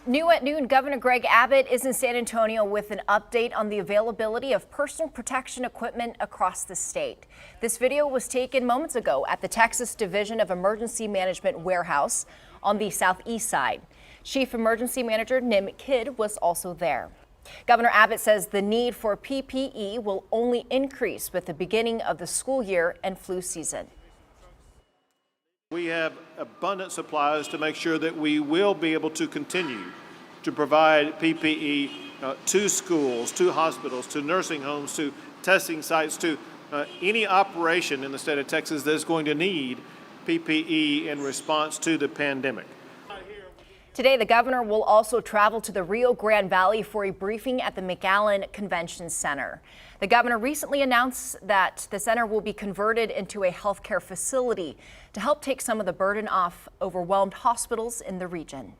New at noon, Governor Greg Abbott is in San Antonio with an update on the availability of personal protection equipment across the state. This video was taken moments ago at the Texas Division of Emergency Management warehouse on the southeast side. Chief Emergency Manager Nim Kidd was also there. Governor Abbott says the need for PPE will only increase with the beginning of the school year and flu season. We have abundant supplies to make sure that we will be able to continue to provide PPE to schools, to hospitals, to nursing homes, to testing sites, to any operation in the state of Texas that's going to need PPE in response to the pandemic. Today, the governor will also travel to the Rio Grande Valley for a briefing at the McAllen Convention Center. The governor recently announced that the center will be converted into a healthcare facility to help take some of the burden off overwhelmed hospitals in the region.